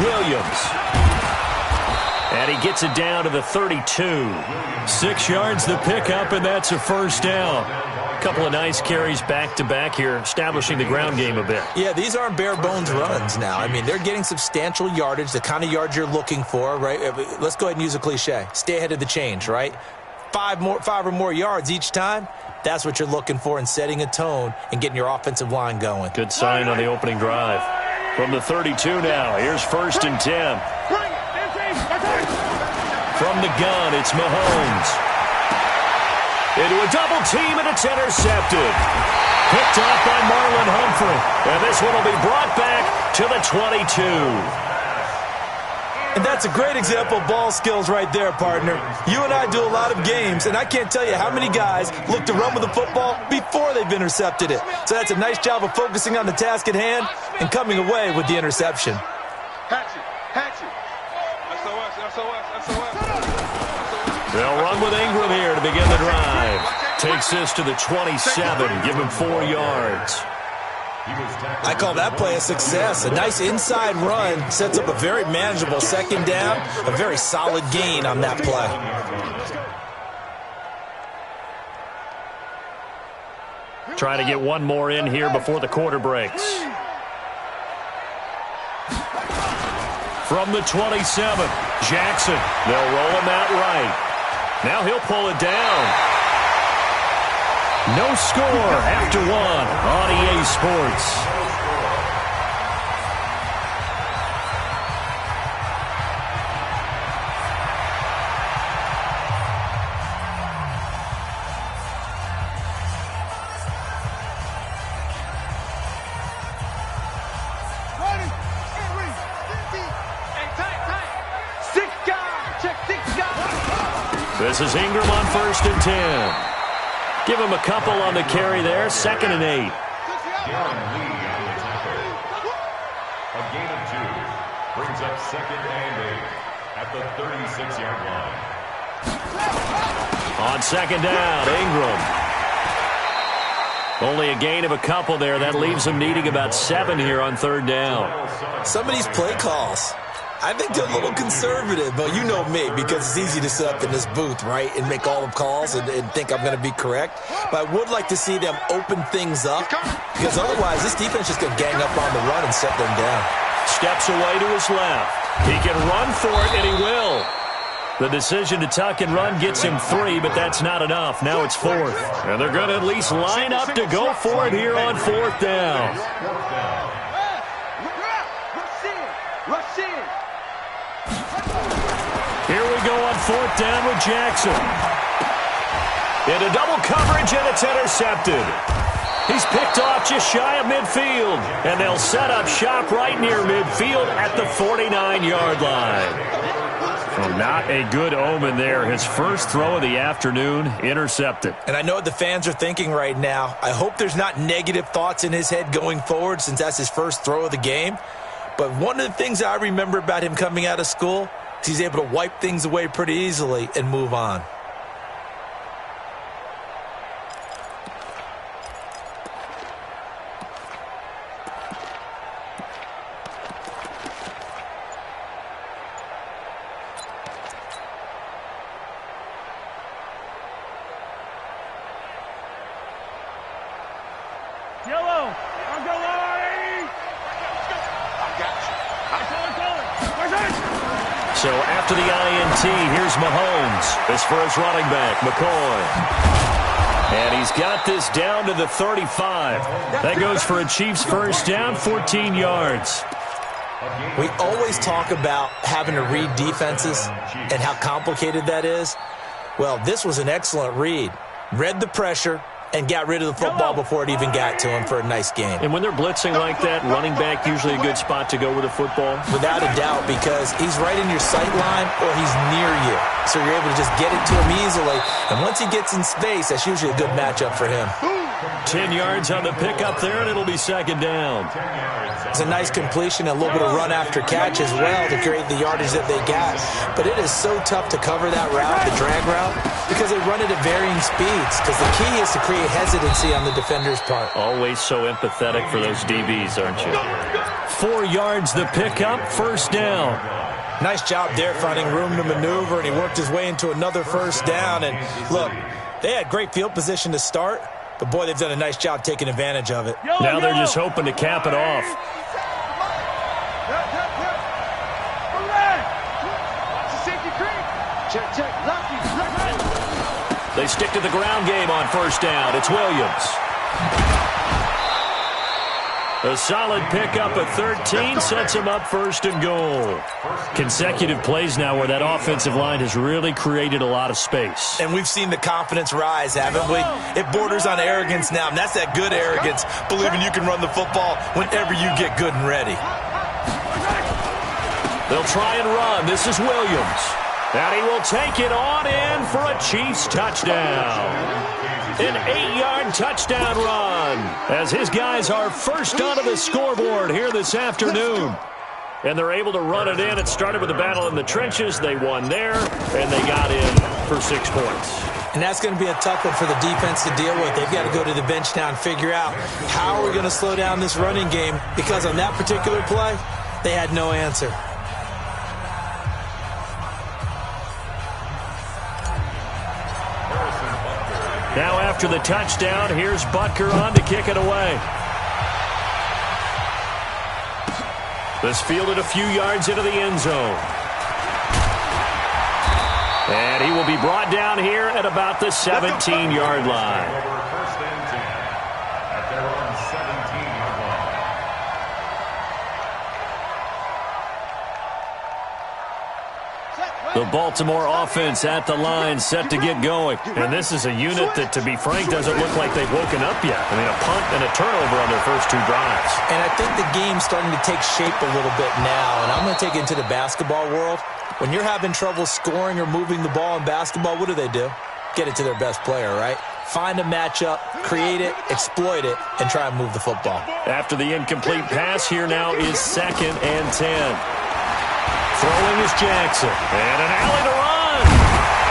Williams. And he gets it down to the 32. 6 yards the pickup, and that's a first down. A couple of nice carries back-to-back here, establishing the ground game a bit. Yeah, these aren't bare-bones runs now. I mean, they're getting substantial yardage, the kind of yards you're looking for, right? Let's go ahead and use a cliche. Stay ahead of the change, right? 5 or more yards each time, that's what you're looking for in setting a tone and getting your offensive line going. Good sign on the opening drive. From the 32 now, here's 1st and 10. From the gun, it's Mahomes. Into a double team, and it's intercepted. Picked off by Marlon Humphrey. And this one will be brought back to the 22. And that's a great example of ball skills right there, partner. You and I do a lot of games, and I can't tell you how many guys look to run with the football before they've intercepted it. So that's a nice job of focusing on the task at hand and coming away with the interception. Hatch it. SOS. They'll run with Ingram here to begin the drive. Takes this to the 27, give him 4 yards. I call that play a success. A nice inside run sets up a very manageable 2nd down, a very solid gain on that play. Trying to get one more in here before the quarter breaks. From the 27, Jackson. They'll roll him out right. Now he'll pull it down. No score after 1 on EA Sports. This is Ingram on 1st and 10. Give him a couple on the carry there. 2nd and 8. A gain of 2 brings up 2nd and 8 at the 36-yard line. On 2nd down, Ingram. Only a gain of a couple there. That leaves him needing about 7 here on 3rd down. Some of these play calls, I think they're a little conservative, but you know me, because it's easy to sit up in this booth, right, and make all the calls and think I'm going to be correct. But I would like to see them open things up, because otherwise this defense is going to gang up on the run and set them down. Steps away to his left. He can run for it, and he will. The decision to tuck and run gets him 3, but that's not enough. Now it's 4th. And they're going to at least line up to go for it here on 4th down. Here we go on 4th down with Jackson. Into double coverage, and it's intercepted. He's picked off just shy of midfield. And they'll set up shop right near midfield at the 49-yard line. Well, not a good omen there. His first throw of the afternoon, intercepted. And I know what the fans are thinking right now. I hope there's not negative thoughts in his head going forward, since that's his first throw of the game. But one of the things I remember about him coming out of school, he's able to wipe things away pretty easily and move on. Yellow. So after the INT, here's Mahomes. This for his running back, McCoy. And he's got this down to the 35. That goes for a Chiefs first down, 14 yards. We always talk about having to read defenses and how complicated that is. Well, this was an excellent read. Read the pressure and got rid of the football before it even got to him for a nice game. And when they're blitzing like that, running back usually a good spot to go with the football? Without a doubt, because he's right in your sight line or he's near you. So you're able to just get it to him easily. And once he gets in space, that's usually a good matchup for him. 10 yards on the pickup there, and it'll be second down. It's a nice completion, a little bit of run after catch as well to create the yardage that they got. But it is so tough to cover that route, the drag route, because they run it at varying speeds. Because the key is to create hesitancy on the defender's part. Always so empathetic for those DBs, aren't you? 4 yards the pickup, first down. Nice job there finding room to maneuver, and he worked his way into another first down. And look, they had great field position to start, but boy, they've done a nice job taking advantage of it. Now they're just hoping to cap it off. They stick to the ground game on first down. It's Williams. A solid pickup of 13 sets him up first and goal. Consecutive plays now where that offensive line has really created a lot of space. And we've seen the confidence rise, haven't we? It borders on arrogance now, and that's that good arrogance, believing you can run the football whenever you get good and ready. They'll try and run. This is Williams. And he will take it on in for a Chiefs touchdown. An 8-yard touchdown run as his guys are first onto the scoreboard here this afternoon. And they're able to run it in. It started with a battle in the trenches. They won there, and they got in for 6 points. And that's going to be a tough one for the defense to deal with. They've got to go to the bench now and figure out how are we going to slow down this running game, because on that particular play, they had no answer. Now after the touchdown, here's Butker on to kick it away. This fielded a few yards into the end zone. And he will be brought down here at about the 17-yard line. First and 10 at their own 17-yard line. The Baltimore offense at the line, set to get going. And this is a unit that, to be frank, doesn't look like they've woken up yet. I mean, a punt and a turnover on their first 2 drives. And I think the game's starting to take shape a little bit now. And I'm going to take it into the basketball world. When you're having trouble scoring or moving the ball in basketball, what do? Get it to their best player, right? Find a matchup, create it, exploit it, and try and move the football. After the incomplete pass, here now is second and 10. Throwing is Jackson. And an alley to run.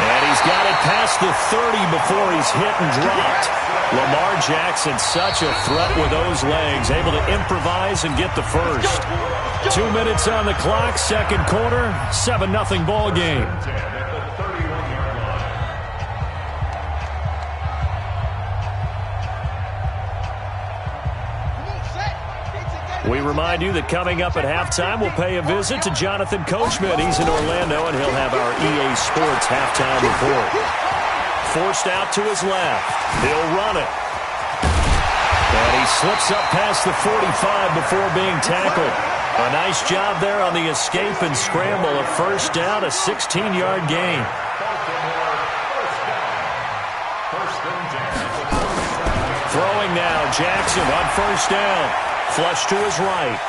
And he's got it past the 30 before he's hit and dropped. Lamar Jackson, such a threat with those legs, able to improvise and get the first. 2 minutes on the clock, second quarter, 7-0 ball game. We remind you that coming up at halftime, we'll pay a visit to Jonathan Coachman. He's in Orlando, and he'll have our EA Sports halftime report. Forced out to his left. He'll run it. And he slips up past the 45 before being tackled. A nice job there on the escape and scramble. A first down, a 16-yard gain. Throwing now, Jackson on first down. Flush to his right.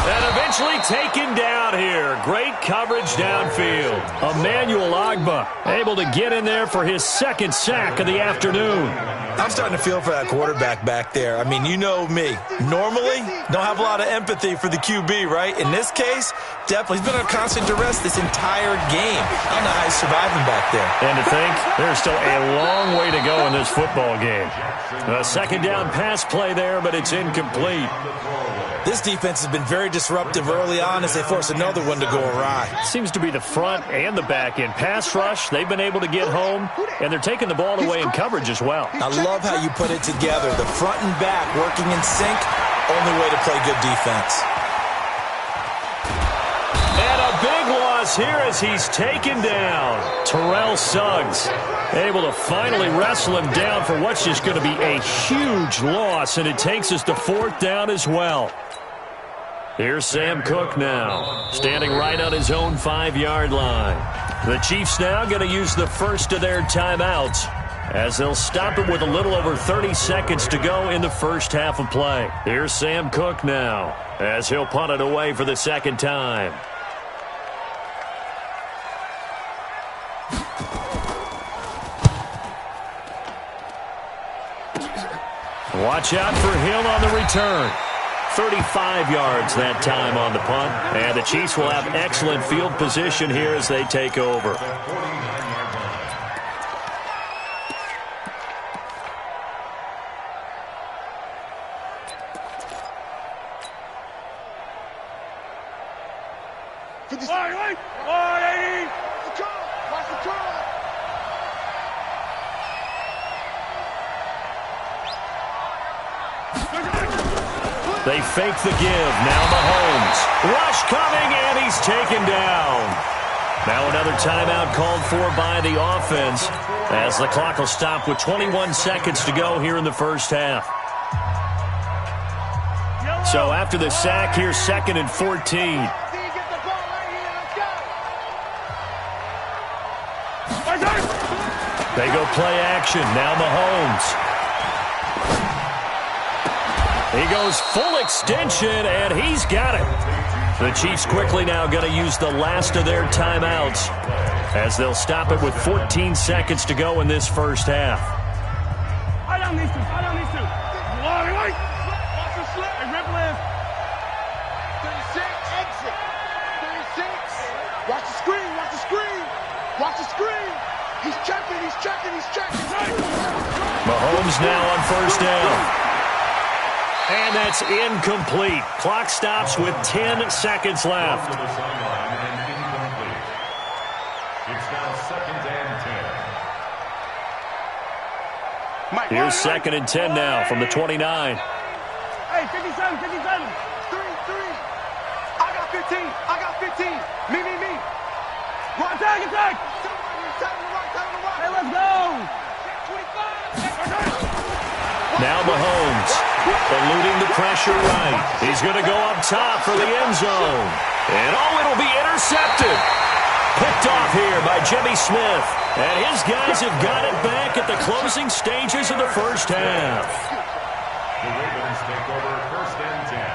And eventually taken down here. Great coverage downfield. Emmanuel Ogbah able to get in there for his second sack of the afternoon. I'm starting to feel for that quarterback back there. I mean, you know me. Normally, don't have a lot of empathy for the QB, right? In this case, definitely. He's been under constant duress this entire game. I don't know how he's surviving back there. And to think, there's still a long way to go in this football game. A second down pass play there, but it's incomplete. This defense has been very disruptive early on as they force another one to go awry. Seems to be the front and the back end. Pass rush, they've been able to get home, and they're taking the ball away in coverage as well. I love how you put it together. The front and back working in sync, only way to play good defense. And a big loss here as he's taken down. Terrell Suggs able to finally wrestle him down for what's just going to be a huge loss, and it takes us to fourth down as well. Here's Sam Cook now, standing right on his own 5-yard line. The Chiefs now going to use the first of their timeouts as they'll stop it with a little over 30 seconds to go in the first half of play. Here's Sam Cook now as he'll punt it away for the second time. Watch out for Hill on the return. 35 yards that time on the punt. And the Chiefs will have excellent field position here as they take over. They fake the give. Now Mahomes. Rush coming, and he's taken down. Now another timeout called for by the offense as the clock will stop with 21 seconds to go here in the first half. So after the sack, here's 2nd and 14. They go play action. Now Mahomes. He goes full extension, and he's got it. The Chiefs quickly now going to use the last of their timeouts as they'll stop it with 14 seconds to go in this first half. I don't need to. Wait. Watch the slip. Hey, rip left. 36. Exit. 36. Watch the screen. Watch the screen. He's checking. Mahomes now on first down. And that's incomplete. Clock stops with 10 seconds left. It's now 2nd and 10. Here's 2nd and 10 now from the 29. Hey, 57. 3. I got 15. Me. Go attack. Hey, let's go. Now Mahomes, eluding the pressure right. He's going to go up top for the end zone. And it'll be intercepted. Picked off here by Jimmy Smith. And his guys have got it back at the closing stages of the first half. The Ravens take over 1st and 10.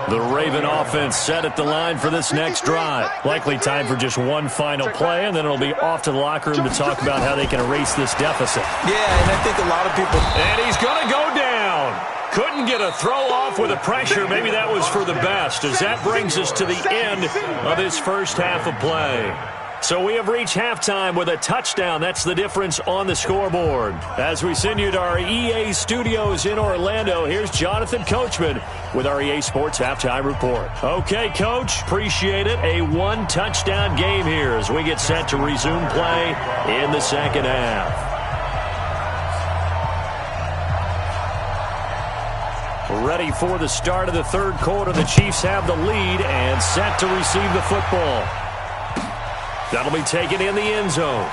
The Raven offense set at the line for this next drive. Likely time for just one final play, and then it'll be off to the locker room to talk about how they can erase this deficit. Yeah, and I think a lot of people... And he's going to go down. Couldn't get a throw off with the pressure. Maybe that was for the best, as that brings us to the end of this first half of play. So we have reached halftime with a touchdown. That's the difference on the scoreboard. As we send you to our EA studios in Orlando, here's Jonathan Coachman with our EA Sports Halftime Report. Okay, Coach, appreciate it. A one-touchdown game here as we get set to resume play in the second half. Ready for the start of the third quarter. The Chiefs have the lead and set to receive the football. That'll be taken in the end zone.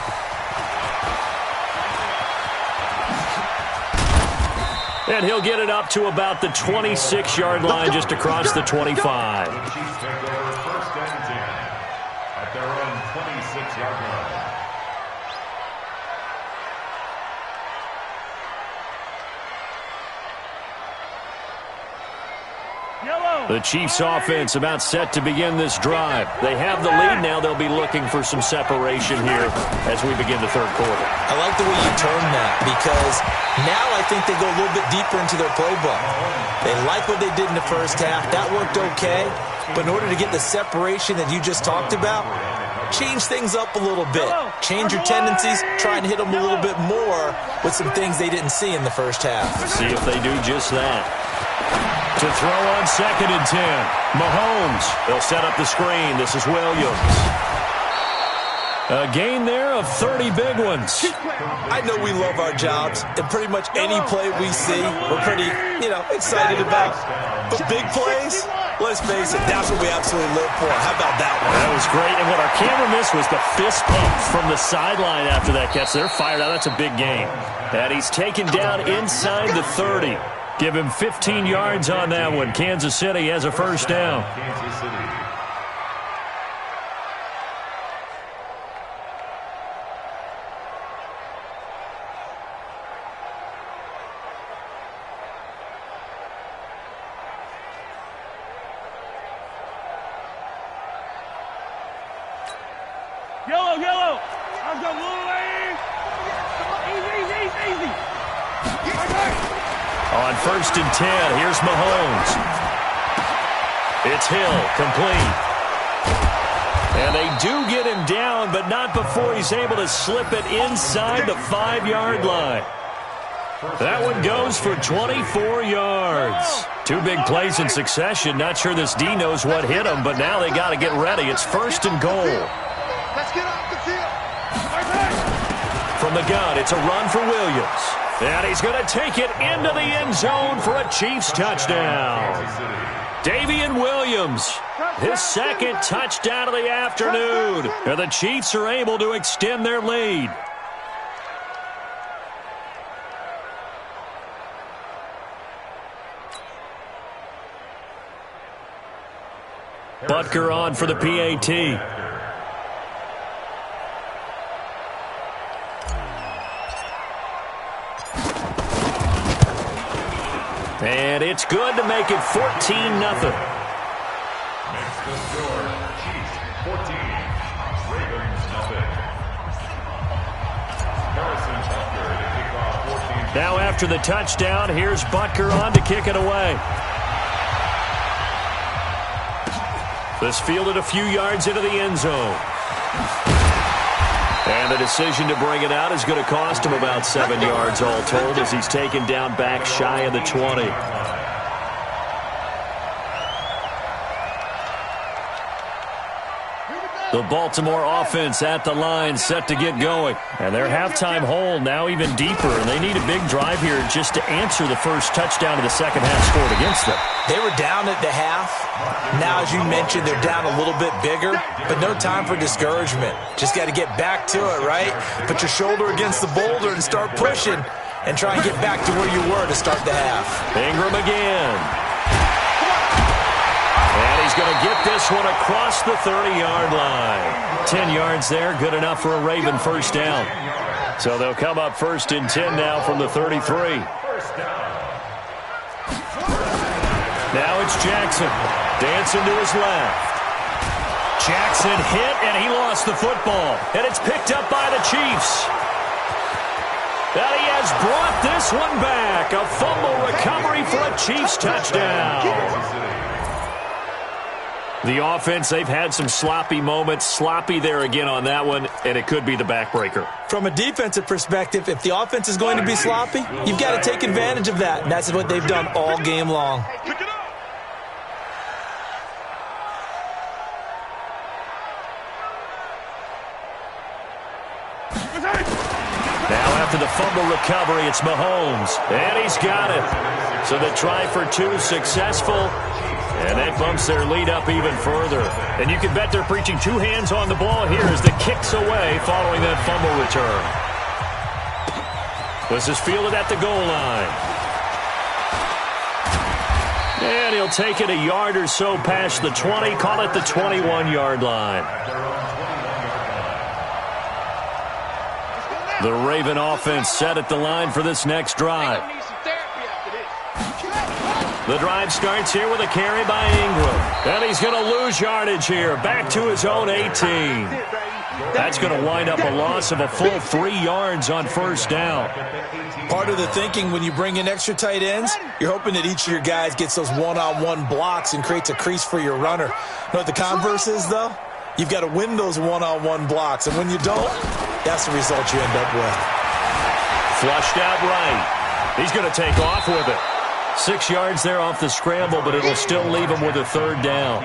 And he'll get it up to about the 26-yard line just across the 25. The Chiefs take over 1st and 10 at their own 26-yard line. The Chiefs offense about set to begin this drive. They have the lead now. They'll be looking for some separation here as we begin the third quarter. I like the way you term that, because now I think they go a little bit deeper into their playbook. They like what they did in the first half. That worked okay. But in order to get the separation that you just talked about, change things up a little bit. Change your tendencies. Try and hit them a little bit more with some things they didn't see in the first half. See if they do just that. To throw on 2nd and 10. Mahomes. They'll set up the screen. This is Williams. A gain there of 30 big ones. I know we love our jobs, and pretty much any play we see, we're pretty, excited about. But big plays, let's face it, that's what we absolutely live for. How about that one? That was great. And what our camera missed was the fist pump from the sideline after that catch. They're fired out. That's a big gain. And he's taken down inside the 30. Give him 15 yards on that one. Kansas City has a first down. Kansas City. Yellow. I've got little lane. Easy. On 1st and 10, here's Mahomes. It's Hill, complete. And they do get him down, but not before he's able to slip it inside the 5-yard line. That one goes for 24 yards. 2 big plays in succession. Not sure this D knows what hit him, but now they got to get ready. It's 1st and goal. Let's get off the field. From the gun, it's a run for Williams. And he's going to take it into the end zone for a Chiefs touchdown. Davian Williams, his 2nd touchdown of the afternoon. And the Chiefs are able to extend their lead. Butker on for the PAT. And it's good to make it 14-0. Makes the score. Chiefs 14. Ravens nothing. Harrison Butker to kick off 14. Now after the touchdown, here's Butker on to kick it away. This fielded a few yards into the end zone. And the decision to bring it out is going to cost him about 7 yards all told as he's taken down back shy of the 20. The Baltimore offense at the line set to get going. And their halftime hole now even deeper. And they need a big drive here just to answer the first touchdown of the second half scored against them. They were down at the half. Now, as you mentioned, they're down a little bit bigger, but no time for discouragement. Just got to get back to it, right? Put your shoulder against the boulder and start pushing and try and get back to where you were to start the half. Ingram again. And he's going to get this one across the 30-yard line. 10 yards there, good enough for a Raven first down. So they'll come up 1st and 10 now from the 33. Now it's Jackson, dancing to his left. Jackson hit, and he lost the football. And it's picked up by the Chiefs. And he has brought this one back. A fumble recovery for a Chiefs touchdown. The offense, they've had some sloppy moments. Sloppy there again on that one, and it could be the backbreaker. From a defensive perspective, if the offense is going to be sloppy, you've got to take advantage of that. And that's what they've done all game long. Now after the fumble recovery, it's Mahomes. And he's got it. So the try for 2 successful. And that bumps their lead up even further. And you can bet they're preaching 2 hands on the ball here as the kick's away following that fumble return. This is fielded at the goal line. And he'll take it a yard or so past the 20, call it the 21-yard line. The Raven offense set at the line for this next drive. The drive starts here with a carry by Ingram. And he's going to lose yardage here. Back to his own 18. That's going to wind up a loss of a full 3 yards on 1st down. Part of the thinking when you bring in extra tight ends, you're hoping that each of your guys gets those one-on-one blocks and creates a crease for your runner. You know what the converse is, though? You've got to win those one-on-one blocks. And when you don't, that's the result you end up with. Flushed out right. He's going to take off with it. 6 yards there off the scramble, but it'll still leave him with a 3rd down.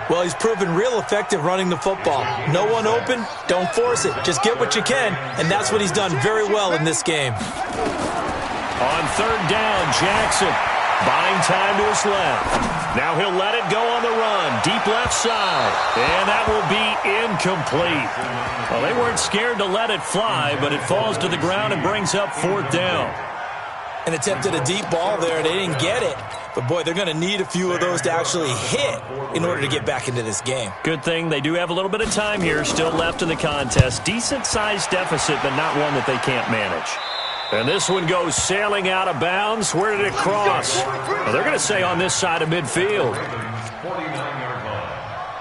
Well, he's proven real effective running the football. No one open, don't force it. Just get what you can, and that's what he's done very well in this game. On 3rd down, Jackson buying time to his left. Now he'll let it go on the run, deep left side, and that will be incomplete. Well, they weren't scared to let it fly, but it falls to the ground and brings up 4th down. And attempted a deep ball there. They didn't get it. But, boy, they're going to need a few of those to actually hit in order to get back into this game. Good thing they do have a little bit of time here still left in the contest. Decent-sized deficit, but not one that they can't manage. And this one goes sailing out of bounds. Where did it cross? Well, they're going to say on this side of midfield. 49-yard line.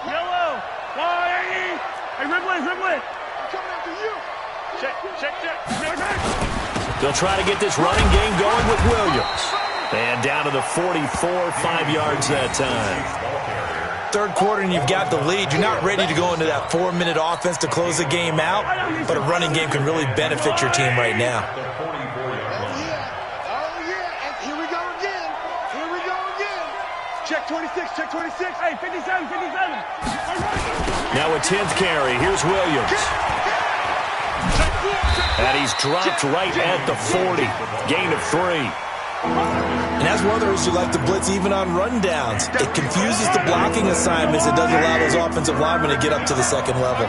Yellow. Hey, Ripley. I'm coming after you. Check. They'll try to get this running game going with Williams. And down to the 44, 5 yards that time. Third quarter and you've got the lead. You're not ready to go into that 4-minute offense to close the game out, but a running game can really benefit your team right now. Here we go again. Here we go again. Check 26, check 26. Hey, 57, 57. Now a 10th carry. Here's Williams. And he's dropped right at the 40. Gain of 3. And that's one of the reasons you like to blitz even on rundowns. It confuses the blocking assignments. It doesn't allow those offensive linemen to get up to the second level.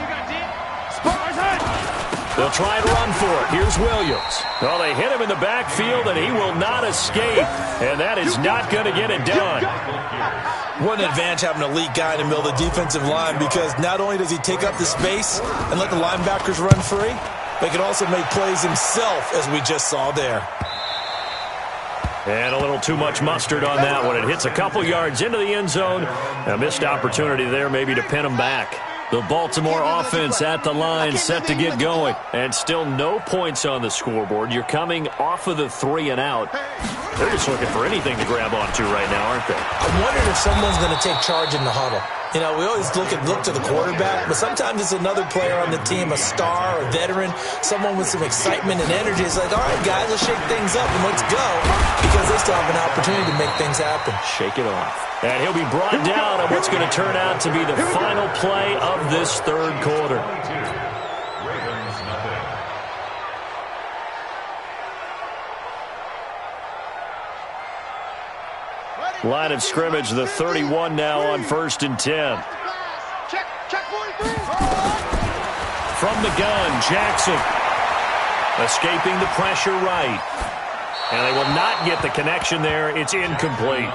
They'll try and run for it. Here's Williams. Well, they hit him in the backfield, and he will not escape. And that is not going to get it done. What an advantage having an elite guy in the middle of the defensive line, because not only does he take up the space and let the linebackers run free, but he can also make plays himself, as we just saw there. And a little too much mustard on that one. It hits a couple yards into the end zone. A missed opportunity there maybe to pin him back. The Baltimore offense at the line, set to get going. And still no points on the scoreboard. You're coming off of the 3 and out. They're just looking for anything to grab onto right now, aren't they? I wondered if someone's going to take charge in the huddle. You know, we always look to the quarterback, but sometimes it's another player on the team, a star, a veteran, someone with some excitement and energy. It's like, all right, guys, let's shake things up and let's go, because they still have an opportunity to make things happen. Shake it off. And he'll be brought down on what's going to turn out to be the final play of this third quarter. Line of scrimmage, the 31 now on 1st and 10. Check 43. From the gun, Jackson. Escaping the pressure right. And they will not get the connection there. It's incomplete.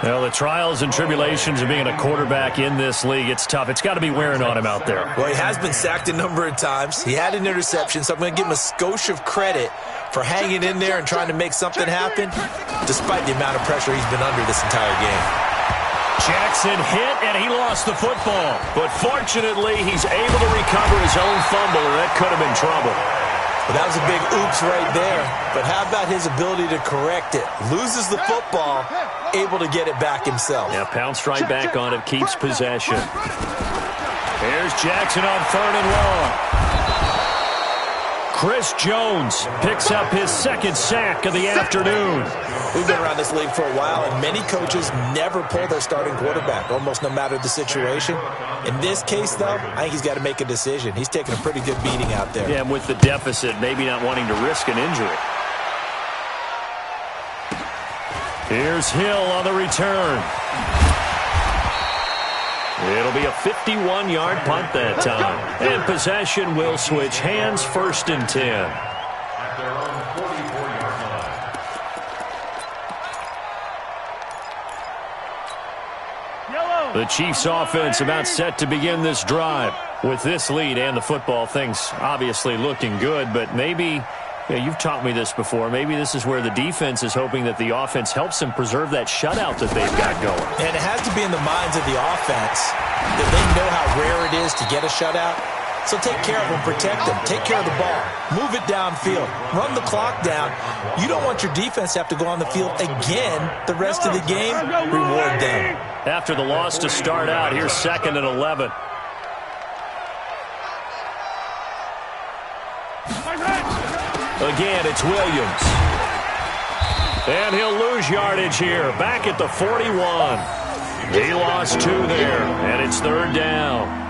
Well, the trials and tribulations of being a quarterback in this league, it's tough. It's got to be wearing on him out there. Well, he has been sacked a number of times. He had an interception, so I'm going to give him a skosh of credit for hanging in there and trying to make something happen, despite the amount of pressure he's been under this entire game. Jackson hit, and he lost the football. But fortunately, he's able to recover his own fumble, or that could have been trouble. Well, that was a big oops right there. But how about his ability to correct it? Loses the football, able to get it back himself. Yeah, pounced right back on it, keeps possession. Here's Jackson on 3rd and long. Chris Jones picks up his 2nd sack of the afternoon. We've been around this league for a while, and many coaches never pull their starting quarterback, almost no matter the situation. In this case, though, I think he's got to make a decision. He's taking a pretty good beating out there. Yeah, and with the deficit, maybe not wanting to risk an injury. Here's Hill on the return. It'll be a 51-yard punt that time. And possession will switch hands, 1st and 10. At their own 44-yard line. The Chiefs offense about set to begin this drive. With this lead and the football, things obviously looking good, but maybe, you've taught me this before, maybe this is where the defense is hoping that the offense helps them preserve that shutout that they've got going. And it has to be in the minds of the offense that they know how rare it is to get a shutout. So take care of them, protect them, take care of the ball, move it downfield, run the clock down. You don't want your defense to have to go on the field again the rest of the game. Reward them. After the loss to start out, here's 2nd and 11. Again, it's Williams. And he'll lose yardage here. Back at the 41. He lost 2 there, and it's 3rd down.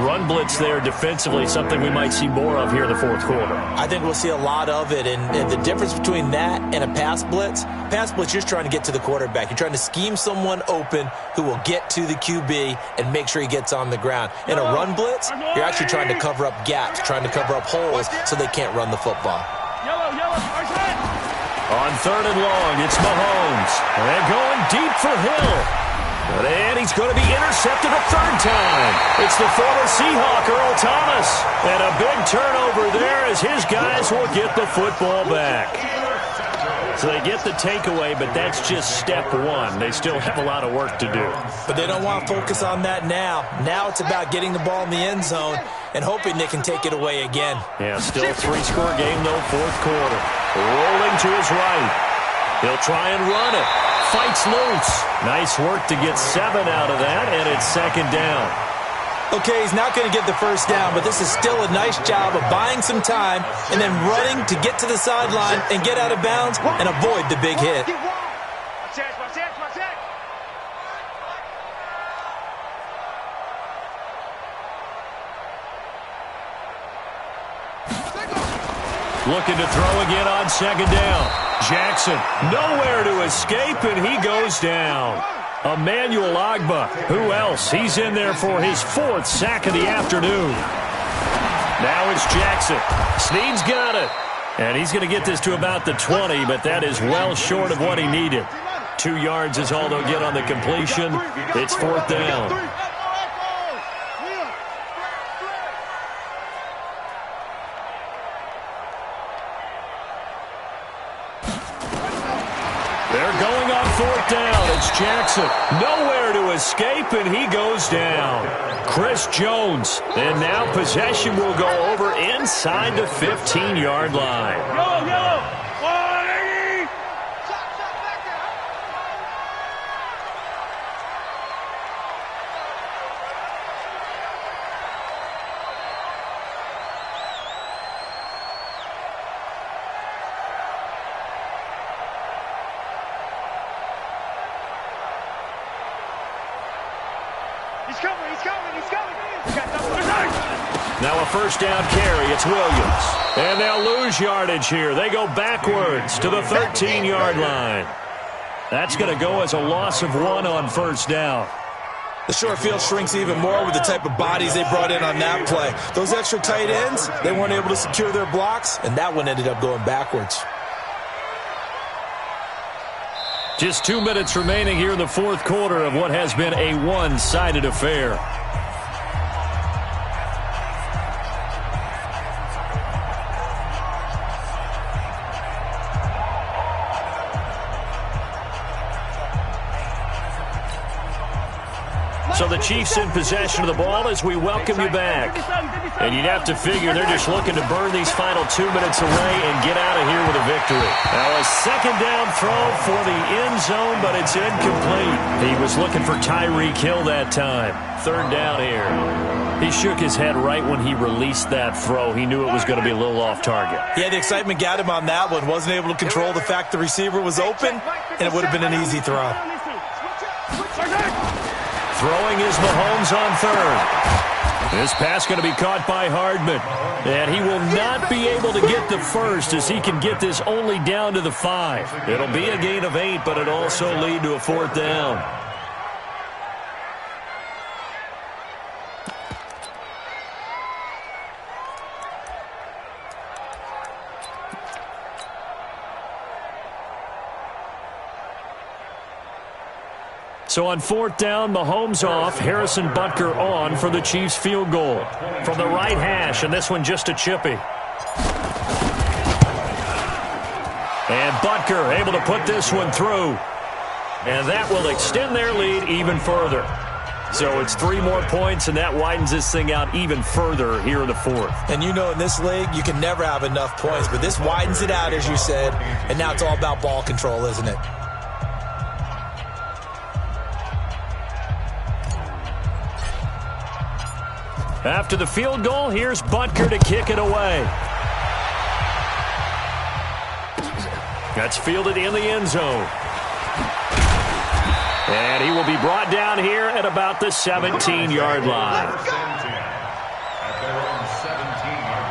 Run blitz there defensively, something we might see more of here in the 4th quarter. I think we'll see a lot of it, and the difference between that and a pass blitz, you're just trying to get to the quarterback. You're trying to scheme someone open who will get to the QB and make sure he gets on the ground. In a run blitz, you're actually trying to cover up gaps, trying to cover up holes so they can't run the football. On 3rd and long, it's Mahomes. And going deep for Hill. And he's going to be intercepted a 3rd time. It's the former Seahawk, Earl Thomas. And a big turnover there as his guys will get the football back. So they get the takeaway, but that's just step 1. They still have a lot of work to do. But they don't want to focus on that now. Now it's about getting the ball in the end zone and hoping they can take it away again. Yeah, still a 3-score game, though, 4th quarter. Rolling to his right. He'll try and run it. Fights loose. Nice work to get 7 out of that, and it's second down. Okay, he's not going to get the first down, but this is still a nice job of buying some time and then running to get to the sideline and get out of bounds and avoid the big hit. Looking to throw again on second down. Jackson nowhere to escape, and he goes down. Emmanuel Ogbah, who else? He's in there for his 4th sack of the afternoon. Now it's Jackson. Snead's got it. And he's going to get this to about the 20, but that is well short of what he needed. 2 yards is all they'll get on the completion. It's 4th down. They're going on 4th down. It's Jackson. Nowhere to escape, and he goes down. Chris Jones. And now possession will go over inside the 15-yard line. Yellow. 180. He's coming. Now a first down carry. It's Williams. And they'll lose yardage here. They go backwards to the 13-yard line. That's going to go as a loss of 1 on first down. The short field shrinks even more with the type of bodies they brought in on that play. Those extra tight ends, they weren't able to secure their blocks, and that one ended up going backwards. Just 2 minutes remaining here in the 4th quarter of what has been a one-sided affair. So the Chiefs in possession of the ball as we welcome you back. And you'd have to figure they're just looking to burn these final 2 minutes away and get out of here with a victory. Now a second down throw for the end zone, but it's incomplete. He was looking for Tyreek Hill that time. 3rd down here. He shook his head right when he released that throw. He knew it was going to be a little off target. Yeah, the excitement got him on that one. Wasn't able to control the fact the receiver was open, and it would have been an easy throw. Throwing is Mahomes on 3rd. This pass going to be caught by Hardman. And he will not be able to get the first as he can get this only down to the 5. It'll be a gain of 8, but it'll also lead to a 4th down. So on 4th down, Mahomes off, Harrison Butker on for the Chiefs field goal. From the right hash, and this one just a chippy. And Butker able to put this one through. And that will extend their lead even further. So it's 3 more points, and that widens this thing out even further here in the 4th. And you know in this league, you can never have enough points, but this widens it out, as you said. And now it's all about ball control, isn't it? After the field goal, here's Butker to kick it away. That's fielded in the end zone. And he will be brought down here at about the 17-yard line. At their own 17-yard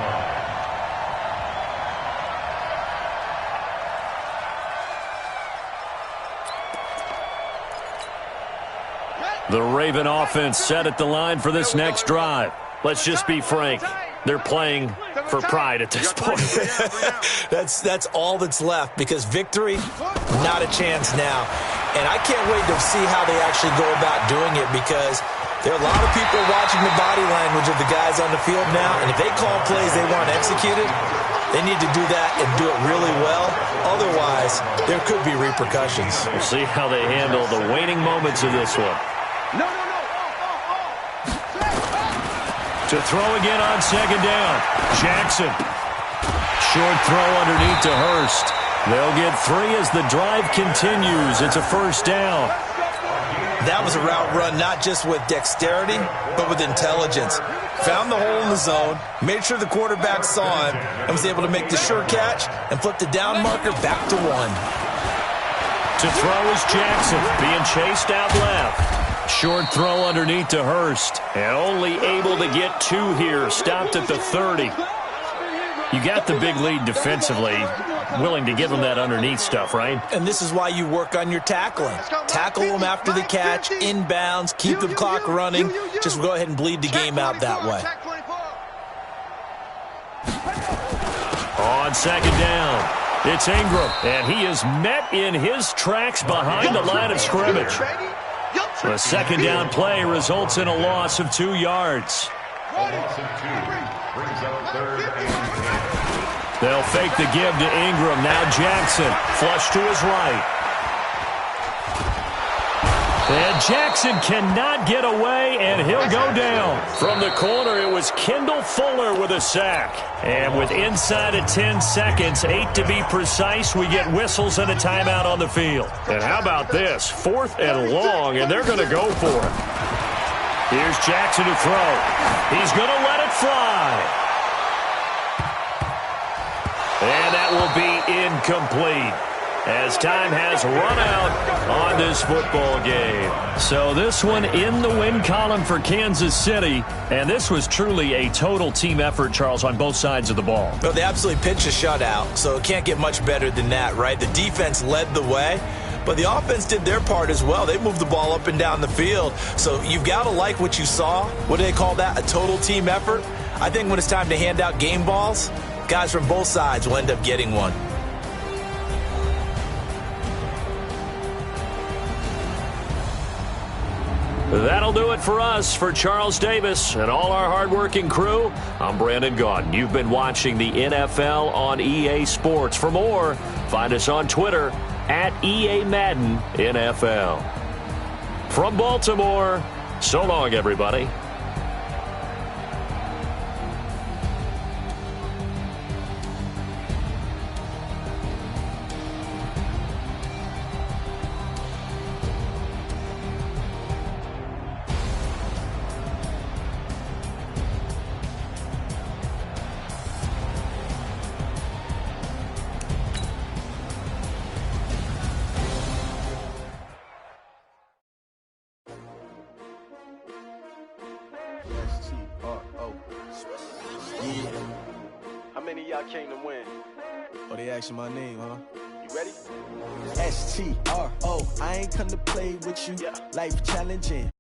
line. The Raven offense set at the line for this next drive. Let's just be frank. They're playing for pride at this point. That's all that's left, because victory, not a chance now. And I can't wait to see how they actually go about doing it, because there are a lot of people watching the body language of the guys on the field now, and if they call plays they want executed, they need to do that and do it really well. Otherwise, there could be repercussions. We'll see how they handle the waning moments of this one. To throw again on second down. Jackson. Short throw underneath to Hurst. They'll get 3 as the drive continues. It's a first down. That was a route run not just with dexterity, but with intelligence. Found the hole in the zone, made sure the quarterback saw him, and was able to make the sure catch and flip the down marker back to 1. To throw is Jackson, being chased out left. Short throw underneath to Hurst, and only able to get 2 here, stopped at the 30. You got the big lead defensively, willing to give them that underneath stuff, right? And this is why you work on your tackling. Tackle them after the catch, inbounds, keep the clock running. Just go ahead and bleed the game out that way. On second down, it's Ingram, and he is met in his tracks behind the line of scrimmage. The second down play results in a loss of 2 yards. A loss of 2 brings up 3rd and 10. They'll fake the give to Ingram. Now Jackson, flush to his right. And Jackson cannot get away, and he'll go down. From the corner, it was Kendall Fuller with a sack. And with inside of 10 seconds, 8 to be precise, we get whistles and a timeout on the field. And how about this? 4th and long, and they're going to go for it. Here's Jackson to throw. He's going to let it fly. And that will be incomplete, as time has run out on this football game. So this one in the win column for Kansas City, and this was truly a total team effort, Charles, on both sides of the ball. Well, they absolutely pitched a shutout, so it can't get much better than that, right? The defense led the way, but the offense did their part as well. They moved the ball up and down the field, so you've got to like what you saw. What do they call that, a total team effort? I think when it's time to hand out game balls, guys from both sides will end up getting one. That'll do it for us. For Charles Davis and all our hardworking crew, I'm Brandon Gaudin. You've been watching the NFL on EA Sports. For more, find us on Twitter at EA Madden NFL. From Baltimore, so long, everybody. How many of y'all came to win? Oh, they asking my name, huh? You ready? STRO, I ain't come to play with you. Yeah. Life challenging.